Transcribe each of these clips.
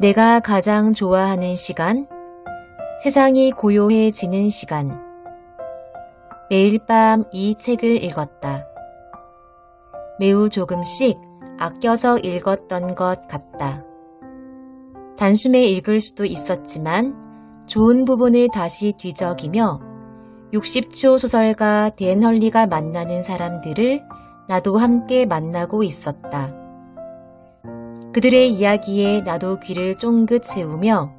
내가 가장 좋아하는 시간, 세상이 고요해지는 시간. 매일 밤 이 책을 읽었다. 매우 조금씩 아껴서 읽었던 것 같다. 단숨에 읽을 수도 있었지만 좋은 부분을 다시 뒤적이며 60초 소설가 댄 헐리가 만나는 사람들을 나도 함께 만나고 있었다. 그들의 이야기에 나도 귀를 쫑긋 세우며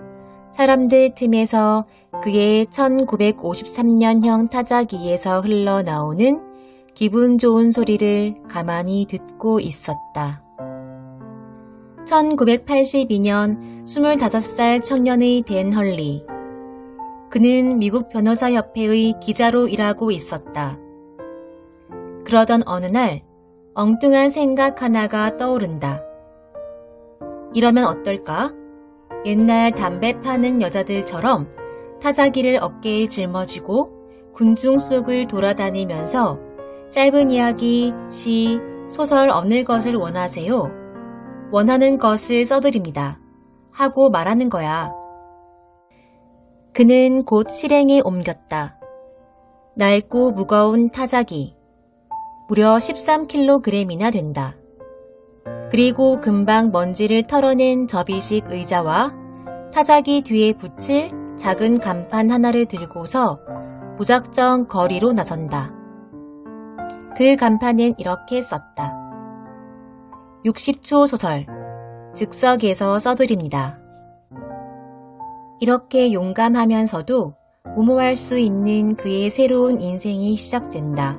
사람들 틈에서 그의 1953년형 타자기에서 흘러나오는 기분 좋은 소리를 가만히 듣고 있었다. 1982년 25살 청년의 댄 헐리. 그는 미국 변호사협회의 기자로 일하고 있었다. 그러던 어느 날 엉뚱한 생각 하나가 떠오른다. 이러면 어떨까? 옛날 담배 파는 여자들처럼 타자기를 어깨에 짊어지고 군중 속을 돌아다니면서 짧은 이야기, 시, 소설 어느 것을 원하세요? 원하는 것을 써드립니다. 하고 말하는 거야. 그는 곧 실행에 옮겼다. 낡고 무거운 타자기. 무려 13kg이나 된다. 그리고 금방 먼지를 털어낸 접이식 의자와 타자기 뒤에 붙일 작은 간판 하나를 들고서 무작정 거리로 나선다. 그 간판엔 이렇게 썼다. 60초 소설, 즉석에서 써드립니다. 이렇게 용감하면서도 무모할 수 있는 그의 새로운 인생이 시작된다.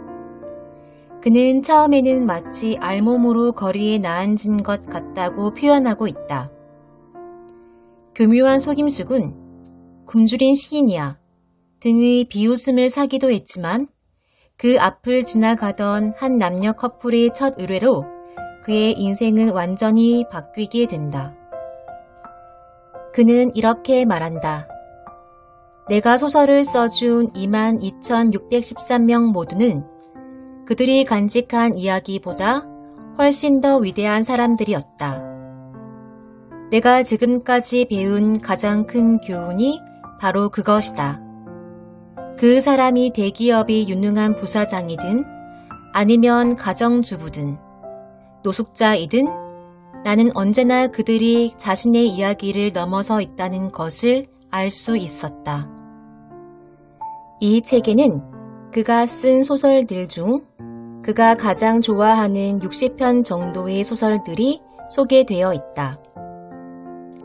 그는 처음에는 마치 알몸으로 거리에 나앉은 것 같다고 표현하고 있다. 교묘한 속임수군 굶주린 시인이야 등의 비웃음을 사기도 했지만 그 앞을 지나가던 한 남녀 커플의 첫 의뢰로 그의 인생은 완전히 바뀌게 된다. 그는 이렇게 말한다. 내가 소설을 써준 22,613명 모두는 그들이 간직한 이야기보다 훨씬 더 위대한 사람들이었다. 내가 지금까지 배운 가장 큰 교훈이 바로 그것이다. 그 사람이 대기업의 유능한 부사장이든 아니면 가정주부든 노숙자이든 나는 언제나 그들이 자신의 이야기를 넘어서 있다는 것을 알 수 있었다. 이 책에는 그가 쓴 소설들 중 그가 가장 좋아하는 60편 정도의 소설들이 소개되어 있다.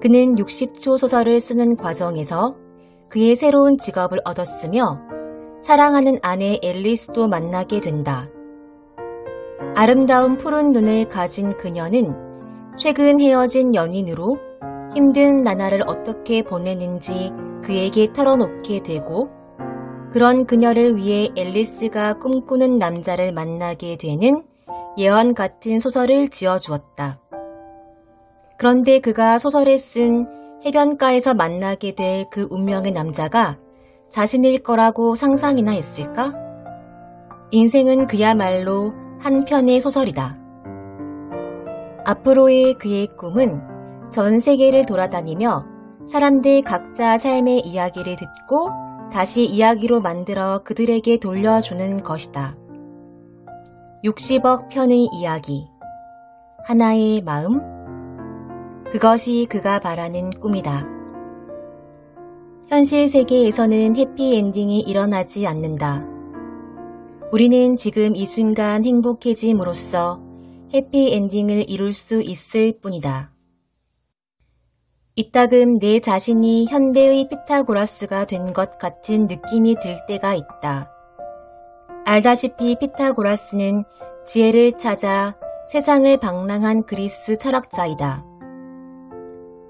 그는 60초 소설을 쓰는 과정에서 그의 새로운 직업을 얻었으며 사랑하는 아내 앨리스도 만나게 된다. 아름다운 푸른 눈을 가진 그녀는 최근 헤어진 연인으로 힘든 나날을 어떻게 보내는지 그에게 털어놓게 되고 그런 그녀를 위해 앨리스가 꿈꾸는 남자를 만나게 되는 예언 같은 소설을 지어주었다. 그런데 그가 소설에 쓴 해변가에서 만나게 될 그 운명의 남자가 자신일 거라고 상상이나 했을까? 인생은 그야말로 한 편의 소설이다. 앞으로의 그의 꿈은 전 세계를 돌아다니며 사람들 각자 삶의 이야기를 듣고 다시 이야기로 만들어 그들에게 돌려주는 것이다. 60억 편의 이야기, 하나의 마음, 그것이 그가 바라는 꿈이다. 현실 세계에서는 해피엔딩이 일어나지 않는다. 우리는 지금 이 순간 행복해짐으로써 해피엔딩을 이룰 수 있을 뿐이다. 이따금 내 자신이 현대의 피타고라스가 된 것 같은 느낌이 들 때가 있다. 알다시피 피타고라스는 지혜를 찾아 세상을 방랑한 그리스 철학자이다.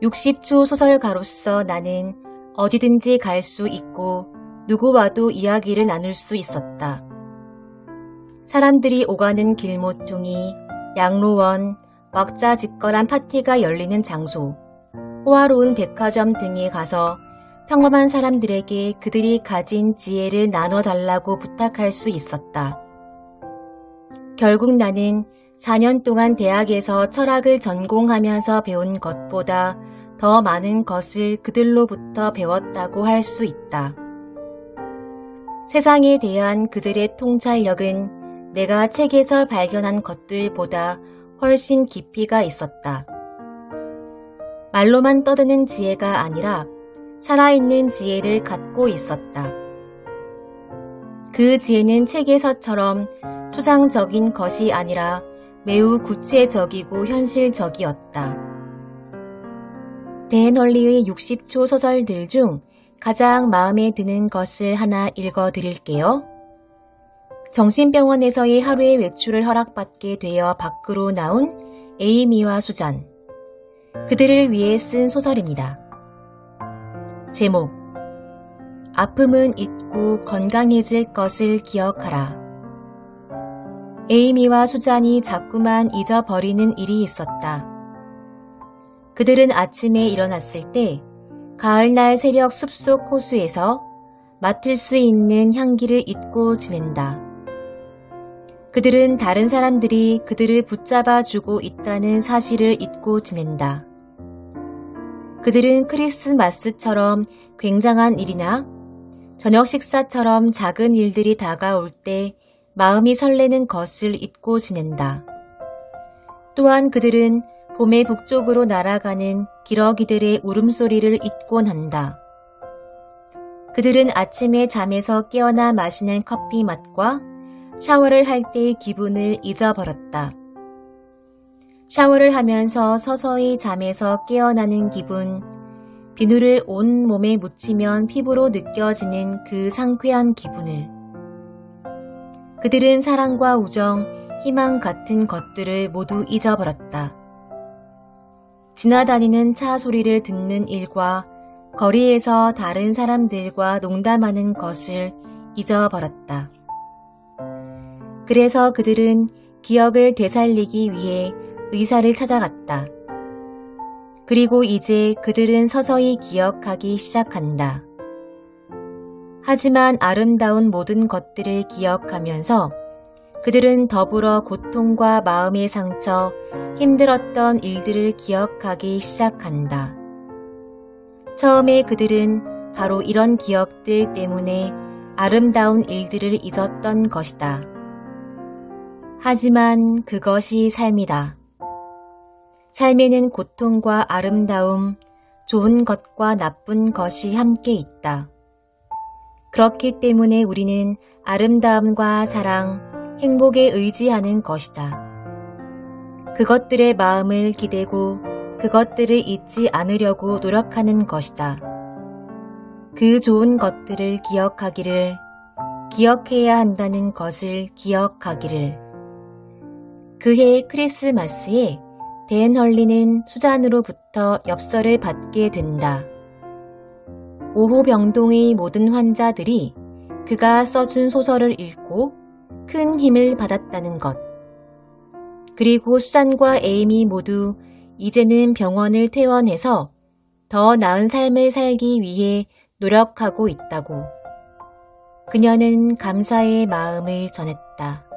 60초 소설가로서 나는 어디든지 갈 수 있고 누구와도 이야기를 나눌 수 있었다. 사람들이 오가는 길모퉁이, 양로원, 왁자지껄한 파티가 열리는 장소, 호화로운 백화점 등에 가서 평범한 사람들에게 그들이 가진 지혜를 나눠달라고 부탁할 수 있었다. 결국 나는 4년 동안 대학에서 철학을 전공하면서 배운 것보다 더 많은 것을 그들로부터 배웠다고 할 수 있다. 세상에 대한 그들의 통찰력은 내가 책에서 발견한 것들보다 훨씬 깊이가 있었다. 말로만 떠드는 지혜가 아니라 살아있는 지혜를 갖고 있었다. 그 지혜는 책에서처럼 추상적인 것이 아니라 매우 구체적이고 현실적이었다. 댄·헐리의 60초 소설들 중 가장 마음에 드는 것을 하나 읽어드릴게요. 정신병원에서의 하루의 외출을 허락받게 되어 밖으로 나온 에이미와 수잔. 그들을 위해 쓴 소설입니다. 제목: 아픔은 잊고 건강해질 것을 기억하라. 에이미와 수잔이 자꾸만 잊어버리는 일이 있었다. 그들은 아침에 일어났을 때 가을날 새벽 숲속 호수에서 맡을 수 있는 향기를 잊고 지낸다. 그들은 다른 사람들이 그들을 붙잡아주고 있다는 사실을 잊고 지낸다. 그들은 크리스마스처럼 굉장한 일이나 저녁 식사처럼 작은 일들이 다가올 때 마음이 설레는 것을 잊고 지낸다. 또한 그들은 봄의 북쪽으로 날아가는 기러기들의 울음소리를 잊곤 한다. 그들은 아침에 잠에서 깨어나 마시는 커피 맛과 샤워를 할 때의 기분을 잊어버렸다. 샤워를 하면서 서서히 잠에서 깨어나는 기분, 비누를 온 몸에 묻히면 피부로 느껴지는 그 상쾌한 기분을. 그들은 사랑과 우정, 희망 같은 것들을 모두 잊어버렸다. 지나다니는 차 소리를 듣는 일과 거리에서 다른 사람들과 농담하는 것을 잊어버렸다. 그래서 그들은 기억을 되살리기 위해 의사를 찾아갔다. 그리고 이제 그들은 서서히 기억하기 시작한다. 하지만 아름다운 모든 것들을 기억하면서 그들은 더불어 고통과 마음의 상처, 힘들었던 일들을 기억하기 시작한다. 처음에 그들은 바로 이런 기억들 때문에 아름다운 일들을 잊었던 것이다. 하지만 그것이 삶이다. 삶에는 고통과 아름다움, 좋은 것과 나쁜 것이 함께 있다. 그렇기 때문에 우리는 아름다움과 사랑, 행복에 의지하는 것이다. 그것들의 마음을 기대고 그것들을 잊지 않으려고 노력하는 것이다. 그 좋은 것들을 기억하기를, 기억해야 한다는 것을 기억하기를. 그해 크리스마스에 댄·헐리는 수잔으로부터 엽서를 받게 된다. 오호병동의 모든 환자들이 그가 써준 소설을 읽고 큰 힘을 받았다는 것. 그리고 수잔과 에이미 모두 이제는 병원을 퇴원해서 더 나은 삶을 살기 위해 노력하고 있다고. 그녀는 감사의 마음을 전했다.